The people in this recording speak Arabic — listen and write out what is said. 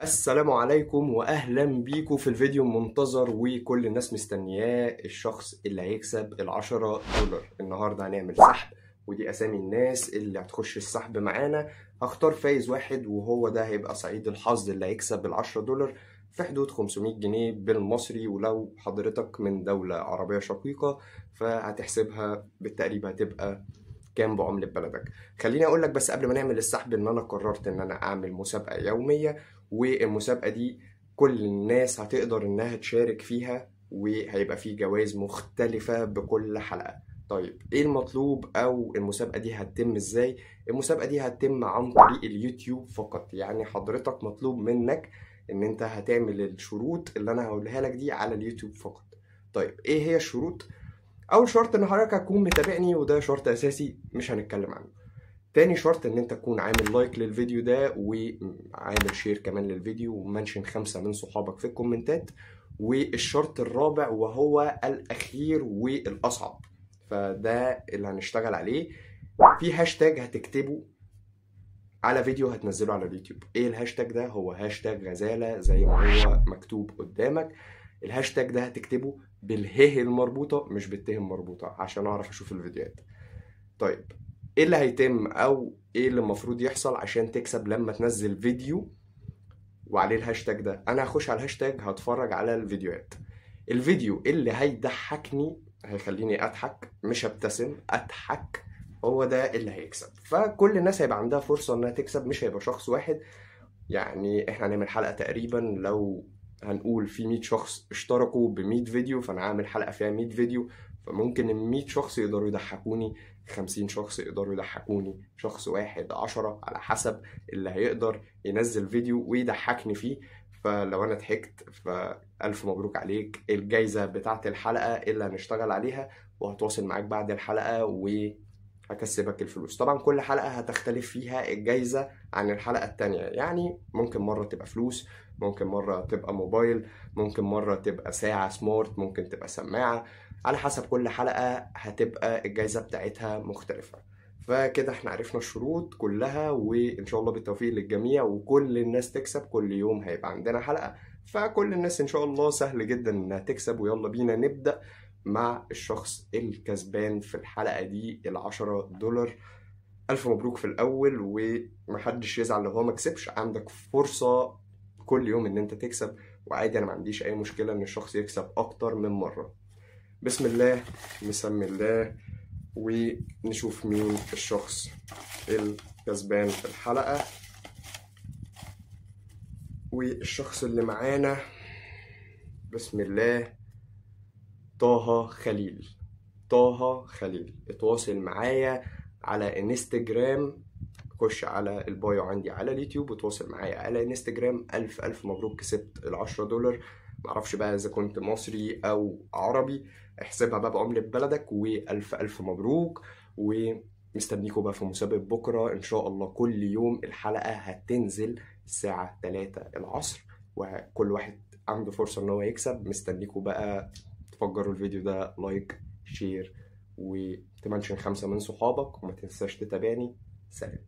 السلام عليكم واهلا بيكم في الفيديو المنتظر وكل الناس مستنياه، الشخص اللي هيكسب ال10 دولار. النهارده هنعمل سحب، ودي اسامي الناس اللي هتخش السحب معانا. هختار فايز واحد وهو ده هيبقى سعيد الحظ اللي هيكسب ال10 دولار في حدود 500 جنيه بالمصري. ولو حضرتك من دولة عربية شقيقة فهتحسبها بالتقريب هتبقى كام بعملة بلدك. خليني اقول لك بس قبل ما نعمل السحب ان انا قررت ان انا اعمل مسابقة يومية، والمسابقة دي كل الناس هتقدر انها تشارك فيها، وهيبقى في جوائز مختلفة بكل حلقة. طيب ايه المطلوب او المسابقة دي هتتم ازاي؟ المسابقة دي هتتم عن طريق اليوتيوب فقط. يعني حضرتك مطلوب منك ان انت هتعمل الشروط اللي انا هقولها لك دي على اليوتيوب فقط. طيب ايه هي الشروط؟ اول شرط ان حضرتك هتكون متابعني، وده شرط اساسي مش هنتكلم عنه. تاني شرط ان انت تكون عامل لايك للفيديو ده وعامل شير كمان للفيديو ومنشن 5 من صحابك في الكومنتات. والشرط الرابع وهو الاخير والاصعب، فده اللي هنشتغل عليه، في هاشتاج هتكتبه على فيديو هتنزله على اليوتيوب. ايه الهاشتاج ده؟ هو هاشتاج غزالة زي ما هو مكتوب قدامك. الهاشتاج ده هتكتبه بالهه المربوطة مش بالته المربوطة عشان اعرف اشوف الفيديوهات. طيب ايه اللي هيتم او ايه اللي المفروض يحصل عشان تكسب لما تنزل فيديو وعليه الهاشتاج ده؟ انا هخش على الهاشتاج هتفرج على الفيديوهات. الفيديو اللي هيضحكني هيخليني اضحك، مش ابتسم، اضحك، هو ده اللي هيكسب. فكل الناس هيبقى عندها فرصة انها تكسب، مش هيبقى شخص واحد. يعني احنا هنعمل حلقة تقريبا، لو هنقول في 100 شخص اشتركوا ب 100 فيديو فانا عامل حلقة فيها 100 فيديو، فممكن ال 100 شخص يقدروا يضحكوني، 50 شخص يقدروا يضحكوني، شخص واحد، 10، على حسب اللي هيقدر ينزل فيديو ويضحكني فيه. فلو انا ضحكت فألف مبروك عليك، الجايزة بتاعت الحلقة اللي هنشتغل عليها، وهتواصل معاك بعد الحلقة وهكسبك الفلوس. طبعا كل حلقة هتختلف فيها الجايزة عن الحلقة التانية. يعني ممكن مرة تبقى فلوس، ممكن مرة تبقى موبايل، ممكن مرة تبقى ساعة سمارت، ممكن تبقى سماعة. على حسب كل حلقة هتبقى الجايزة بتاعتها مختلفة. فكده احنا عرفنا الشروط كلها، وان شاء الله بالتوفيق للجميع وكل الناس تكسب. كل يوم هيبقى عندنا حلقة، فكل الناس ان شاء الله سهل جدا انها تكسب. ويلا بينا نبدأ مع الشخص الكسبان في الحلقة دي ال10 دولار. ألف مبروك في الأول، ومحدش يزعل لو هو مكسبش. عندك فرصة كل يوم إن أنت تكسب، وعادي، أنا ما عنديش أي مشكلة إن الشخص يكسب أكتر من مرة. بسم الله، نسمي الله، ونشوف مين الشخص الكسبان في الحلقة. والشخص اللي معانا بسم الله طه خليل. طه خليل اتواصل معايا على انستجرام، خش على البايو عندي على اليوتيوب وتواصل معايا على انستجرام. ألف ألف مبروك، كسبت ال10 دولار. معرفش بقى إذا كنت مصري أو عربي، احسبها بقى بعملة بلدك، وألف ألف مبروك. ومستنيكوا بقى في مسابقة بكرة إن شاء الله. كل يوم الحلقة هتنزل الساعة 3 العصر، وكل واحد عنده فرصة إن هو يكسب. مستنيكوا بقى تفجروا الفيديو ده لايك، شير، وتمنشن 5 من صحابك، وما تنساش تتابعني. سلام.